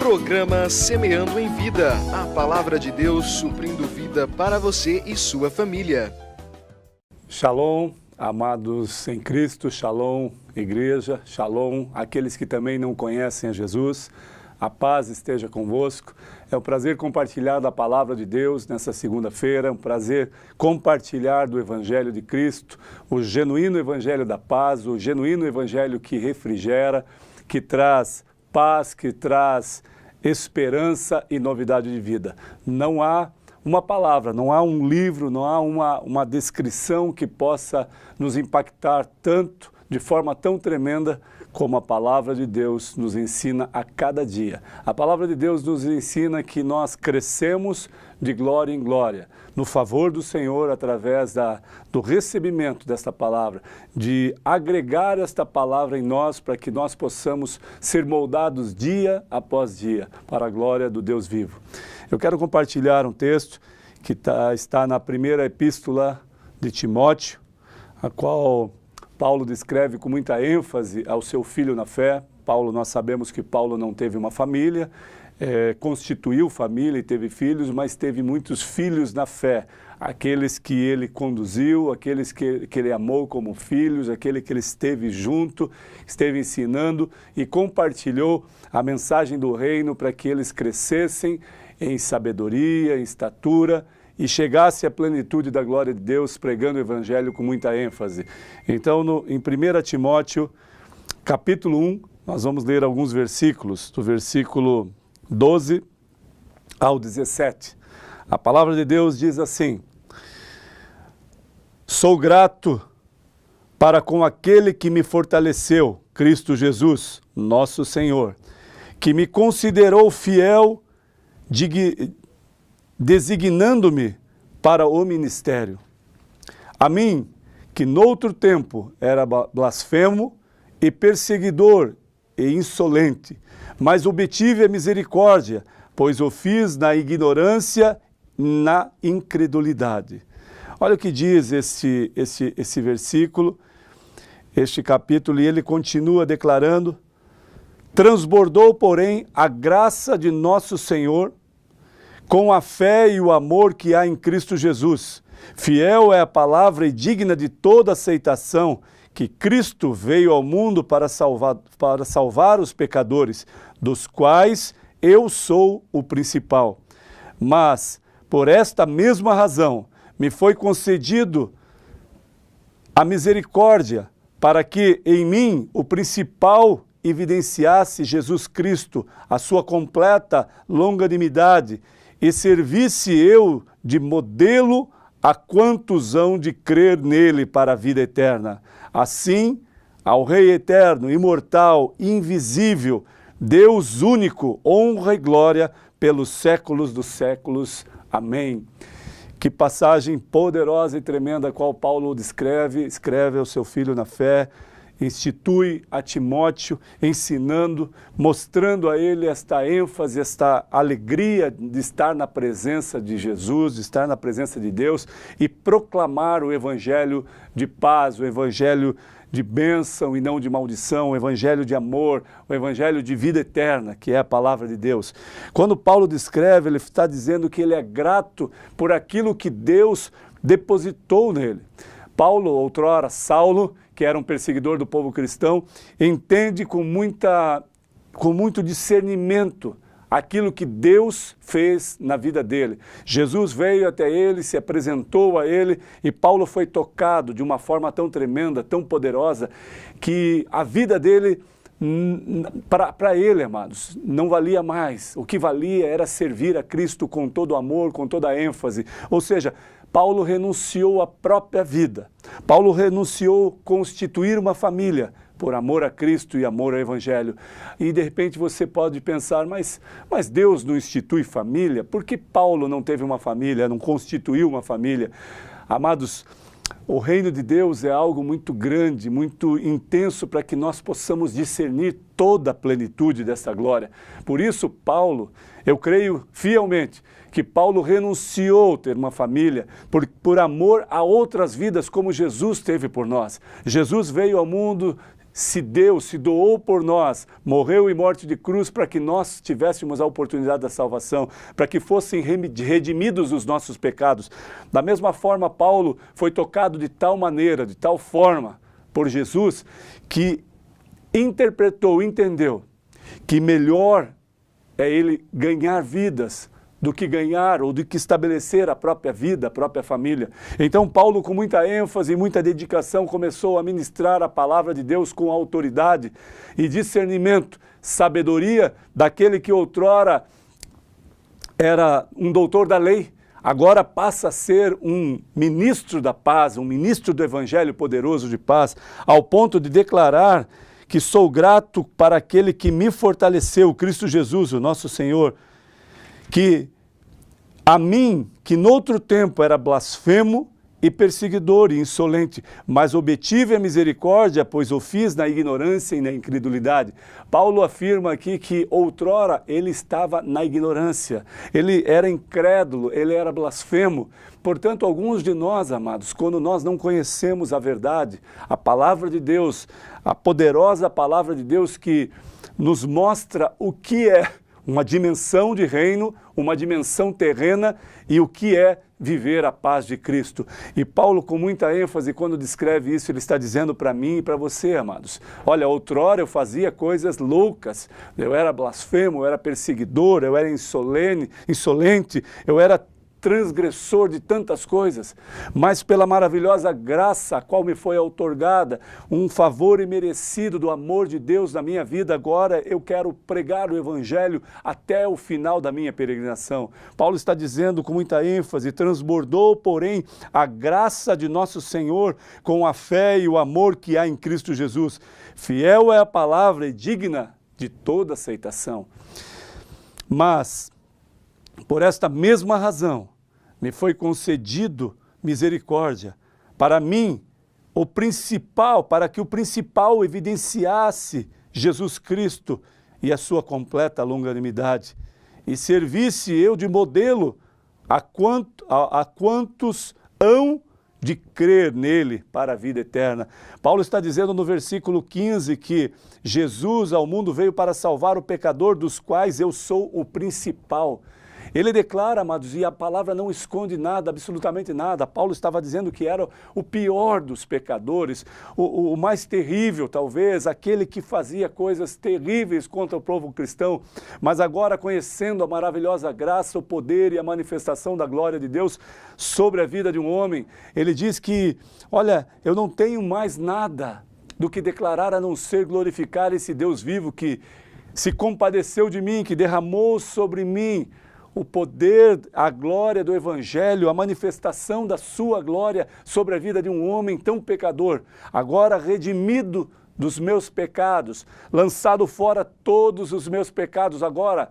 Programa Semeando em Vida, a palavra de Deus suprindo vida para você e sua família. Shalom, amados em Cristo, shalom, igreja, shalom, aqueles que também não conhecem a Jesus, a paz esteja convosco. É um prazer compartilhar da palavra de Deus nessa segunda-feira, é um prazer compartilhar do Evangelho de Cristo, o genuíno Evangelho da paz, o genuíno Evangelho que refrigera, que traz paz, que traz esperança e novidade de vida. Não há uma palavra, não há um livro, não há uma descrição que possa nos impactar tanto, de forma tão tremenda, como a palavra de Deus nos ensina a cada dia. A palavra de Deus nos ensina que nós crescemos de glória em glória, no favor do Senhor, através do recebimento desta palavra, de agregar esta palavra em nós, para que nós possamos ser moldados dia após dia, para a glória do Deus vivo. Eu quero compartilhar um texto que está na primeira epístola de Timóteo, a qual Paulo descreve com muita ênfase ao seu filho na fé. Nós sabemos que Paulo não teve uma família, constituiu família e teve filhos, mas teve muitos filhos na fé. Aqueles que ele conduziu, aqueles que ele amou como filhos, aquele que ele esteve junto, esteve ensinando e compartilhou a mensagem do reino para que eles crescessem em sabedoria, em estatura, e chegasse à plenitude da glória de Deus, pregando o Evangelho com muita ênfase. Então, em 1 Timóteo, capítulo 1, nós vamos ler alguns versículos, do versículo 12 ao 17. A palavra de Deus diz assim: sou grato para com aquele que me fortaleceu, Cristo Jesus, nosso Senhor, que me considerou fiel, designando-me para o ministério. A mim, que noutro tempo era blasfemo e perseguidor e insolente, mas obtive a misericórdia, pois o fiz na ignorância, na incredulidade. Olha o que diz esse versículo, este capítulo, e ele continua declarando: transbordou, porém, a graça de nosso Senhor, com a fé e o amor que há em Cristo Jesus. Fiel é a palavra e digna de toda aceitação, que Cristo veio ao mundo para salvar os pecadores, dos quais eu sou o principal. Mas, por esta mesma razão, me foi concedido a misericórdia, para que em mim o principal evidenciasse Jesus Cristo, a sua completa longanimidade, e servisse eu de modelo a quantos hão de crer nele para a vida eterna. Assim, ao Rei eterno, imortal, invisível, Deus único, honra e glória pelos séculos dos séculos. Amém. Que passagem poderosa e tremenda, a qual Paulo escreve ao seu filho na fé, institui a Timóteo, ensinando, mostrando a ele esta ênfase, esta alegria de estar na presença de Jesus, de estar na presença de Deus e proclamar o Evangelho de paz, o Evangelho de bênção e não de maldição, o Evangelho de amor, o Evangelho de vida eterna, que é a palavra de Deus. Quando Paulo descreve, ele está dizendo que ele é grato por aquilo que Deus depositou nele. Paulo, outrora Saulo, que era um perseguidor do povo cristão, entende com muito discernimento aquilo que Deus fez na vida dele. Jesus veio até ele, se apresentou a ele, e Paulo foi tocado de uma forma tão tremenda, tão poderosa, que a vida dele, para ele, amados, não valia mais. O que valia era servir a Cristo com todo amor, com toda a ênfase. Ou seja, Paulo renunciou à própria vida. Paulo renunciou a constituir uma família por amor a Cristo e amor ao Evangelho. E de repente você pode pensar, mas Deus não institui família? Por que Paulo não teve uma família, não constituiu uma família? Amados, o reino de Deus é algo muito grande, muito intenso, para que nós possamos discernir toda a plenitude dessa glória. Por isso, Paulo, eu creio fielmente que Paulo renunciou a ter uma família por amor a outras vidas, como Jesus teve por nós. Jesus veio ao mundo se deu, se doou por nós, morreu em morte de cruz para que nós tivéssemos a oportunidade da salvação, para que fossem redimidos os nossos pecados. Da mesma forma, Paulo foi tocado de tal maneira, de tal forma por Jesus, que interpretou, entendeu que melhor é ele ganhar vidas do que ganhar ou do que estabelecer a própria vida, a própria família. Então Paulo, com muita ênfase e muita dedicação, começou a ministrar a palavra de Deus com autoridade e discernimento, sabedoria daquele que outrora era um doutor da lei, agora passa a ser um ministro da paz, um ministro do evangelho poderoso de paz, ao ponto de declarar que sou grato para aquele que me fortaleceu, Cristo Jesus, o nosso Senhor, que a mim, que noutro tempo era blasfemo e perseguidor e insolente, mas obtive a misericórdia, pois o fiz na ignorância e na incredulidade. Paulo afirma aqui que outrora ele estava na ignorância, ele era incrédulo, ele era blasfemo. Portanto, alguns de nós, amados, quando nós não conhecemos a verdade, a palavra de Deus, a poderosa palavra de Deus que nos mostra o que é uma dimensão de reino, uma dimensão terrena e o que é viver a paz de Cristo. E Paulo, com muita ênfase, quando descreve isso, ele está dizendo para mim e para você, amados. Olha, outrora eu fazia coisas loucas, eu era blasfemo, eu era perseguidor, eu era insolente, eu era transgressor de tantas coisas, mas pela maravilhosa graça a qual me foi outorgada, um favor imerecido do amor de Deus na minha vida, agora eu quero pregar o evangelho até o final da minha peregrinação. Paulo está dizendo com muita ênfase, transbordou, porém, a graça de nosso Senhor com a fé e o amor que há em Cristo Jesus. Fiel é a palavra e digna de toda aceitação. Mas por esta mesma razão, me foi concedido misericórdia. Para mim, para que o principal evidenciasse Jesus Cristo e a sua completa longanimidade, e servisse eu de modelo a quantos hão de crer nele para a vida eterna. Paulo está dizendo no versículo 15 que Jesus ao mundo veio para salvar o pecador, dos quais eu sou o principal. Ele declara, amados, e a palavra não esconde nada, absolutamente nada. Paulo estava dizendo que era o pior dos pecadores, o mais terrível, talvez, aquele que fazia coisas terríveis contra o povo cristão. Mas agora, conhecendo a maravilhosa graça, o poder e a manifestação da glória de Deus sobre a vida de um homem, ele diz que, olha, eu não tenho mais nada do que declarar a não ser glorificar esse Deus vivo que se compadeceu de mim, que derramou sobre mim o poder, a glória do Evangelho, a manifestação da sua glória sobre a vida de um homem tão pecador, agora redimido dos meus pecados, lançado fora todos os meus pecados, agora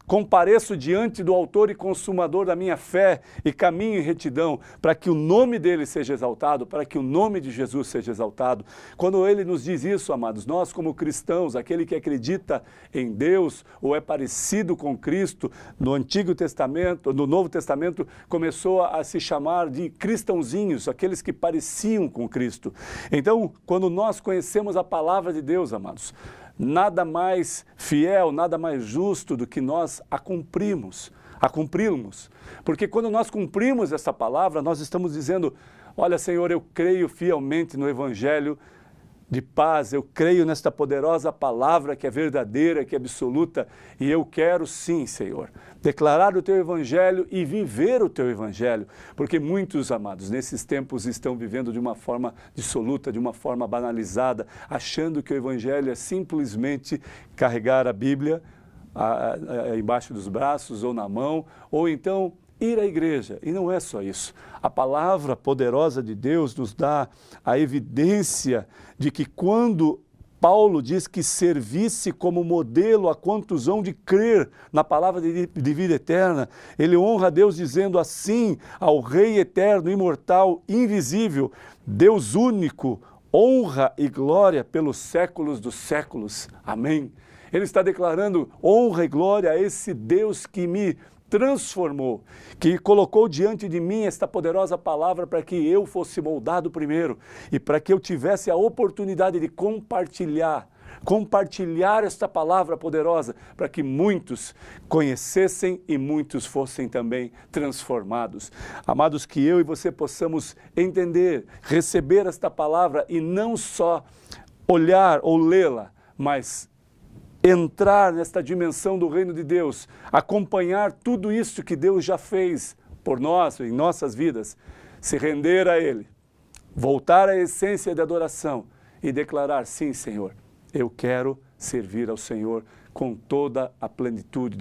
compareço diante do autor e consumador da minha fé e caminho em retidão, para que o nome dele seja exaltado, para que o nome de Jesus seja exaltado. Quando ele nos diz isso, amados, nós como cristãos, aquele que acredita em Deus ou é parecido com Cristo, no Antigo Testamento, no Novo Testamento, começou a se chamar de cristãozinhos, aqueles que pareciam com Cristo. Então, quando nós conhecemos a palavra de Deus, amados, nada mais fiel, nada mais justo do que nós a cumprirmos. Porque quando nós cumprimos essa palavra, nós estamos dizendo, olha, Senhor, eu creio fielmente no Evangelho de paz, eu creio nesta poderosa palavra que é verdadeira, que é absoluta, e eu quero sim, Senhor, declarar o Teu Evangelho e viver o Teu Evangelho, porque muitos, amados, nesses tempos estão vivendo de uma forma dissoluta, de uma forma banalizada, achando que o Evangelho é simplesmente carregar a Bíblia embaixo dos braços ou na mão, ou então ir à igreja, e não é só isso. A palavra poderosa de Deus nos dá a evidência de que quando Paulo diz que servisse como modelo a quantos hão de crer na palavra de vida eterna, ele honra a Deus dizendo assim ao Rei eterno, imortal, invisível, Deus único, honra e glória pelos séculos dos séculos. Amém. Ele está declarando honra e glória a esse Deus que me transformou, que colocou diante de mim esta poderosa palavra para que eu fosse moldado primeiro e para que eu tivesse a oportunidade de compartilhar esta palavra poderosa para que muitos conhecessem e muitos fossem também transformados. Amados, que eu e você possamos entender, receber esta palavra e não só olhar ou lê-la, mas entrar nesta dimensão do reino de Deus, acompanhar tudo isso que Deus já fez por nós, em nossas vidas, se render a Ele, voltar à essência de adoração e declarar: sim, Senhor, eu quero servir ao Senhor com toda a plenitude,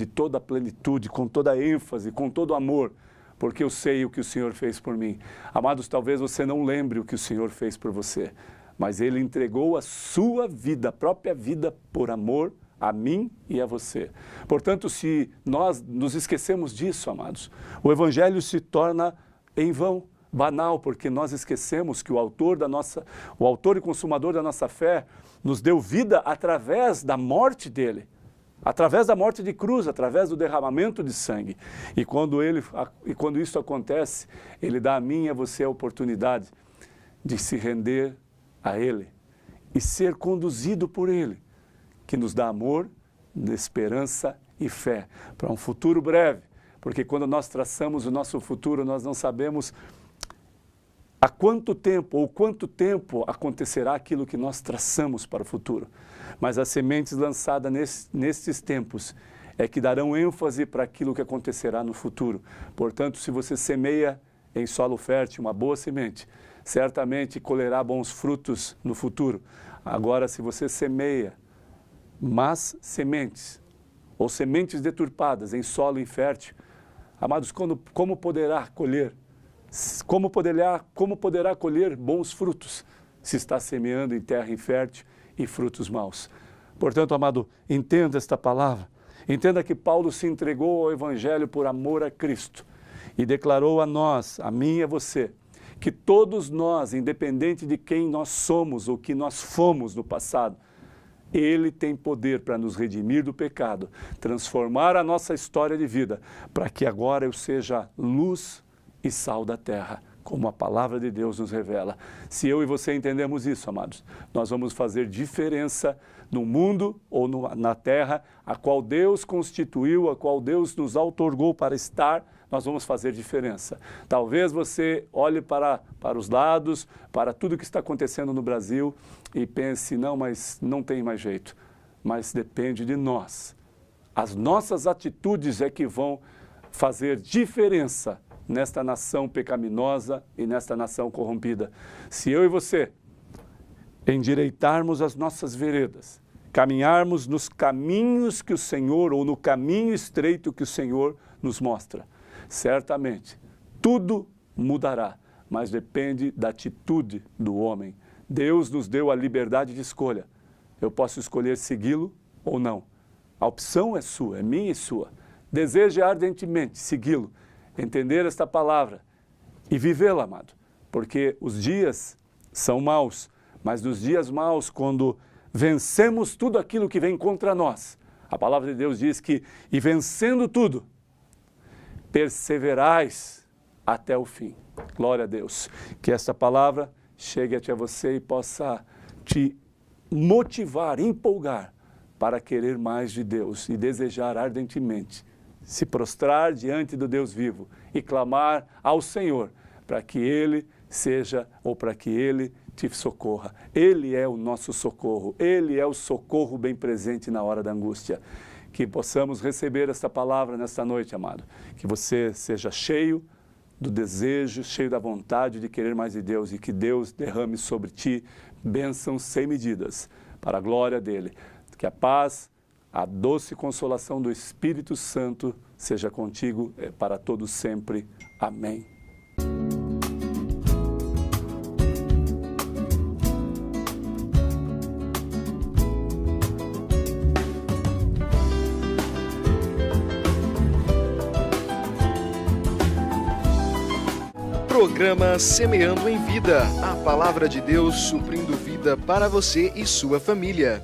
com toda a ênfase, com todo o amor, porque eu sei o que o Senhor fez por mim. Amados, talvez você não lembre o que o Senhor fez por você, mas Ele entregou a sua vida, a própria vida, por amor a mim e a você. Portanto, se nós nos esquecemos disso, amados, o Evangelho se torna em vão, banal, porque nós esquecemos que o autor e consumador da nossa fé nos deu vida através da morte dele, através da morte de cruz, através do derramamento de sangue. E quando isso acontece, Ele dá a mim e a você a oportunidade de se render a Ele e ser conduzido por Ele, que nos dá amor, esperança e fé para um futuro breve, porque quando nós traçamos o nosso futuro, nós não sabemos há quanto tempo acontecerá aquilo que nós traçamos para o futuro. Mas as sementes lançadas nestes tempos é que darão ênfase para aquilo que acontecerá no futuro. Portanto, se você semeia em solo fértil uma boa semente, certamente colherá bons frutos no futuro. Agora, se você semeia más sementes ou sementes deturpadas em solo infértil, amados, como poderá colher? Como poderá colher bons frutos se está semeando em terra infértil e frutos maus? Portanto, amado, entenda esta palavra. Entenda que Paulo se entregou ao Evangelho por amor a Cristo e declarou a nós, a mim e a você, que todos nós, independente de quem nós somos ou que nós fomos no passado, Ele tem poder para nos redimir do pecado, transformar a nossa história de vida, para que agora eu seja luz e sal da terra, como a palavra de Deus nos revela. Se eu e você entendemos isso, amados, nós vamos fazer diferença no mundo ou na terra, a qual Deus constituiu, a qual Deus nos outorgou para estar. Nós vamos fazer diferença. Talvez você olhe para os lados, para tudo que está acontecendo no Brasil e pense: não, mas não tem mais jeito. Mas depende de nós. As nossas atitudes é que vão fazer diferença nesta nação pecaminosa e nesta nação corrompida. Se eu e você endireitarmos as nossas veredas, caminharmos nos caminhos que o Senhor, ou no caminho estreito que o Senhor nos mostra, certamente tudo mudará, mas depende da atitude do homem. Deus nos deu a liberdade de escolha. Eu posso escolher segui-lo ou não. A opção é sua, é minha e sua. Deseje ardentemente segui-lo, entender esta palavra e vivê-la, amado, porque os dias são maus, mas nos dias maus, quando vencemos tudo aquilo que vem contra nós, a palavra de Deus diz que, e vencendo tudo, perseverais até o fim. Glória a Deus. Que esta palavra chegue até você e possa te motivar, empolgar para querer mais de Deus e desejar ardentemente se prostrar diante do Deus vivo e clamar ao Senhor para que Ele seja, ou para que Ele te socorra. Ele é o nosso socorro, Ele é o socorro bem presente na hora da angústia. Que possamos receber esta palavra nesta noite, amado. Que você seja cheio do desejo, cheio da vontade de querer mais de Deus e que Deus derrame sobre ti bênçãos sem medidas, para a glória dEle. Que a paz, a doce consolação do Espírito Santo seja contigo para todos sempre. Amém. Programa Semeando em Vida, a palavra de Deus suprindo vida para você e sua família.